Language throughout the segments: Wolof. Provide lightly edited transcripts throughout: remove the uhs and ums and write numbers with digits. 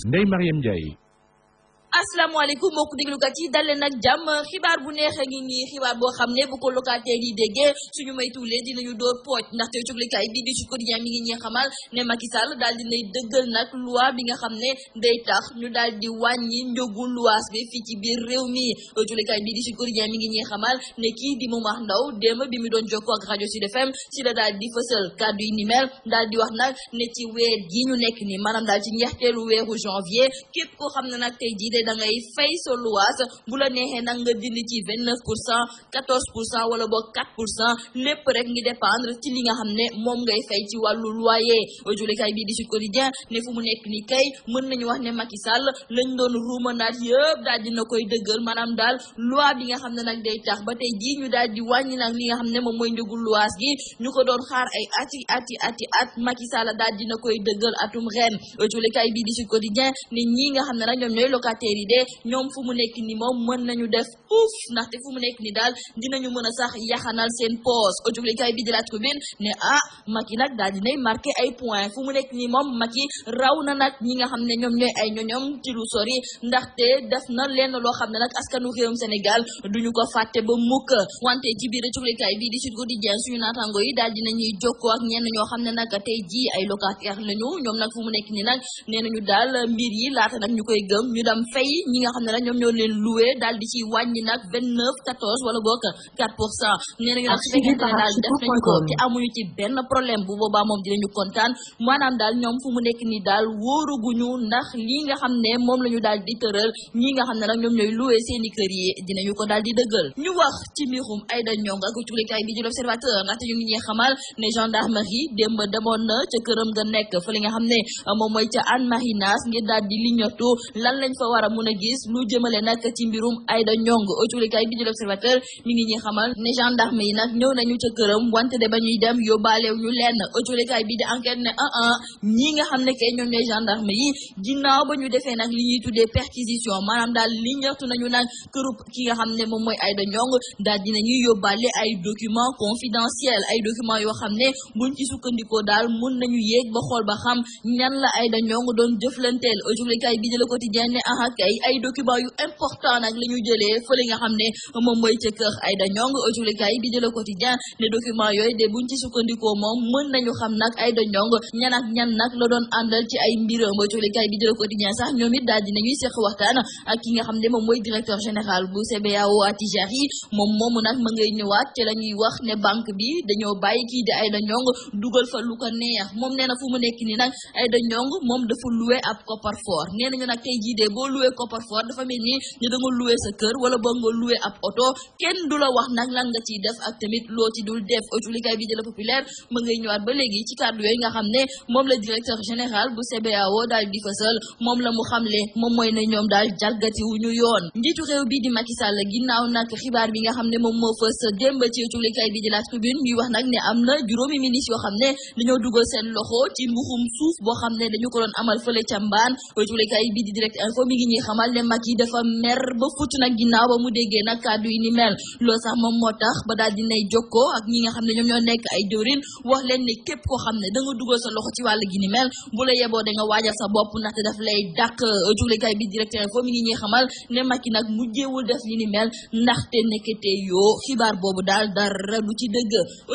Ndeye Mariam Ndiaye. asalaamaaleykum mbokk déglukat yi dal leen nag jàmm xibaar bu neex a ngi nii xibaar boo xam ne bu ko locataires yi déggee suñu may tuulee dinañu door pooj ndaxte cuglikaay bi di Sud Quotidien mi ngi ñuy xamal ne Macky Sall daal dinay dëggal nag loi bi nga xam ne day tax ñu daal di wàññi njëgu luwaas bi fii ci biir réew mi cuglikaay bi di Sud Quotidien mi ngi ñuy xamal ne kii di Momar Ndao démb bi mu doon jokkoo ak rajo Sud FM ci la daal di fësal kàddu yi ni mel daal di wax nag ne ci weer gi ñu nekk ni maanaam daal ci njeexteelu weeru janvier képp koo xam ne nag tey jii da ngay fay sa luwaas bu la neexee nag nga dindi ci 29% 14% wala boog 4% lépp rek ngi dépendre ci li nga xam ne moom ngay fay ci wàllu loyer julikaay bii di Sud Quotidien ne fu mu nekk ni kay mën nañu wax ne Macky Sall lañ doon ruumanaat yëpp daal dina koy dëggal maanaam daal loi bi nga xam ne nag day tax ba tey jii ñu daal di wàññi nag li nga xam ne moom mooy njëgu luwaas gi ñu ko doon xaar ay at Macky Sall daal dina koy dëggal atum ren julikaay bii di Sud Quotidien ne ñi nga xam ne nag ñoom ñooy locataires yi de ñoom fu mu nekk ni moom mën nañu def ouf ndaxte fu mu nekk ni daal dinañu mën a sax yaxanal seen poos aujoglikaay bi di La Tribune ne Macky nag daal dinay marqué ay point fu mu nekk ni moom Macky raw na nag ñi nga xam ne ñoom ñooy ay ñoñom ci lu sori ndaxte def na lenn loo xam ne nag askanu réewum Sénégal duñu ko fàtte ba mukk wante ci biir aujoglikaay bi di Sud Quotidien suñu naataango yi daal dinañuy jokkoo ak ñenn ñoo xam ne nag tey ji ay locataire lañu ñoom nag fu mu nekk ni nag nee nañu daal mbir yi laata nag ñu koy gëm ñu dem fay ñi nga xam ne nag ñoom ñoo leen loué daal di ci wàññi nag 14 wala boog 4% nee nañu nag su fekkente ne daal def nañu ko te amuñu ci benn problème bu boobaa moom dinañu kontaan maanaam daal ñoom fu mu nekk ni daal wóoruguñu ndax lii nga xam ne moom la ñu daal di tëral ñi nga xam ne nag ñoom ñooy loué seeni kër yi dinañu ko daal di dëggal ñu wax ci mbirum Aïda Ndiongue ak cuglikaay bi di L'Observateur ndaxte ñu ngi ñuy xamal ne gendarmerie démb demoon na ca këram nga nekk fa li nga xam ne moom mooy ca Hann Marinas ngir daal di liñatu lan lañ fa war a mun a gis lu jëmale nag ci mbirum Aïda Ndiongue cuglikaay bi di L'Observateur mi ngi ñuy xamal ne gendarme yi nag ñëw nañu ca këram wante de ba ñuy dem yóbbaalew ñu lenn cuglikaay bi di enquête ne ñi nga xam ne kay ñoom ñooy gendarme yi ginnaaw ba ñu defee nag li ñuy tuddee perquisition maanaam daal liñatu nañu nag kërub ki nga xam ne moom mooy Aïda Ndiongue daal dinañuy yóbbaale ay document confidentiel ay document yoo xam ne buñ ci sukkandikoo daal mun nañu yéeg ba xool ba xam ñan la Aïda Ndiongue doon jëflanteel cuglikaay bi di Le Quotidien ne kay ay document yu important nag la ñu jëlee fële nga xam ne moom mooy ca kër Aïda Ndiongue cuglikaay bi di Le Quotidien ne document yooyu de buñ ci sukkandikoo moom mën nañu xam nag Aïda Ndiongue ñan ak ñan nag la doon àndal ci ay mbiram cuglikaay bi di Le Quotidien sax ñoom it daal dinañuy seq waxtaan ak ki nga xam ne moom mooy directeur général bu CBAO Attijari moom moomu nag ma ngay ñëwaat ci la ñuy wax ne banque bi dañoo bàyyi kii di Aïda Ndiongue dugal fa lu ko neex moom nee na fu mu nekk ni nag Aïda Ndiongue moom dafa loué ab coffre-fort nee nañu nag tey jii de boo loué coffre-fort dafa mel ni ñu da nga loué sa kër wala boo nga loué ab oto kenn du la wax nag lan nga ciy def ak tamit loo ci dul def cuglikaay bi di La Populaire ma ngay ñëwaat ba léegi ci kàddu yooyu nga xam ne moom la directeur général bu CBAO daal di fësal moom la mu xamle moom mooy ne ñoom daal jalgati wu ñu yoon njiitu réew bi di Macky Sall ginnaaw nag xibaar bi nga xam ne moom moo fës démb ci cuglikaay bi di La Tribune ñuy wax nag ne am na juróomi ministre yoo xam ne dañoo dugal seen loxo ci mbuxum suuf boo xam ne dañu ko doon amal fële ca Mbaan cuglikaay bi di Direct Info mi ngi ñuy xamal ne Macky dafa mer ba futt nag ginnaaw ba mu déggee nag kàddu yi ni mel loolu sax moom moo tax ba daal dinay jokkoo ak ñi nga xam ne ñoom ñoo nekk ay jëwrin wax leen ne képp koo xam ne da nga dugal sa loxo ci wàll gi ni mel bu la yeboo da nga waajal sa bopp ndaxte daf lay dàq cuglikaay bi Direct Info mi ngi ñuy xamal ne Macky nag mujjeewul def li ni mel ndaxte nekkete yoo xibaar boobu daal dara du ci dëgg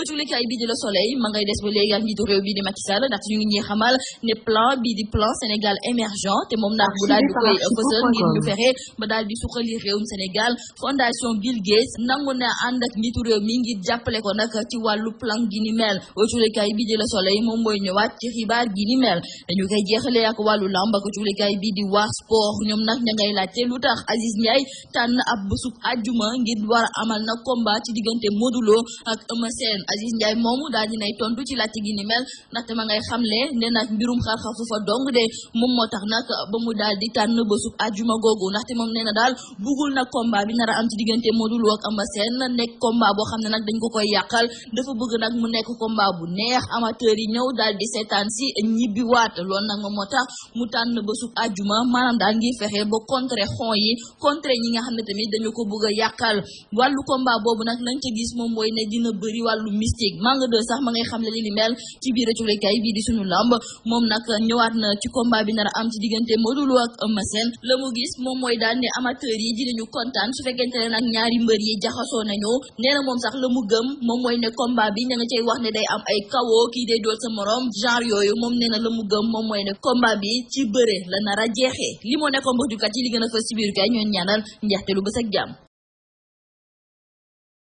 cuglikaay bi di Le Soleil ma ngay des ba léegi ak njiitu réew bi di Macky Sall ndaxte ñu ngi ñuy xamal ne plan bi di plan Sénégal émergent te moom nag bu daal di koy fësal ngir ñu fexe ba daal di suqali réewum Sénégal fondation Bill Gates nangu na ànd ak njiitu réew mi ngir jàppale ko nag ci wàllu plan gi ni mel cuglikaay bi di Le Soleil moom mooy ñëwaat ci xibaar gi ni mel dañu koy jeexalee ak wàllu lamb ak cuglikaay bi di War Sport ñoom nag ña ngay laajte lu tax Aziz Ndiaye tànn ab bésub àjjuma ngir war a amal na combat ci diggante Modou Lo ak Eumeu Sène Aziz Ndiaye moomu daal dinay tontu ci laajte gi ni mel ndaxte ma ngay xamle ne nag mbirum xar-xar fu fa dong de moom moo tax nag ba mu daal di tànn bésub ajuma googu ndaxte moom nee na daal bugul nag combat bi nar a am ci diggante Modou Lo ak Eumeu Sène nekk combat boo xam ne nag dañ ko koy yàqal dafa bëgg nag mu nekk combat bu neex amateur yi ñëw daal di seetaan si ñibbi waat loolu nag moom moo tax mu tànn bésub ajuma maanaam daal ngir fexe ba contrer xon yi contrer ñi nga xam ne tamit dañu ko bëgg a yàqal wàllu combat boobu nag lañ ca gis moom mooy ne dina bëri wàllu mystique Manga 2 sax ma ngay xam ne li mel ci biir cuglikaay bii di suñu lamb moom nag ñëwaat na ci combat bi nar a am ci diggante Modou Lo ak Eumeu Sène la mu gis moom mooy daal ne amateur yi dinañu kontaan su fekkente ne nag ñaari mbër yi jaxasoo nañu nee na moom sax la mu gëm moom mooy ne combat bi ña nga cay wax ne day am ay kawoo kii day dool sa morom genre yooyu moom nee na la mu gëm moom mooy ne combat bi ci bëre la nar a jeexee li moo nekkoon mbokk jukat yi li gën a fës ci biir kay ñoon ñaanal njeexte lu bës ak jàmm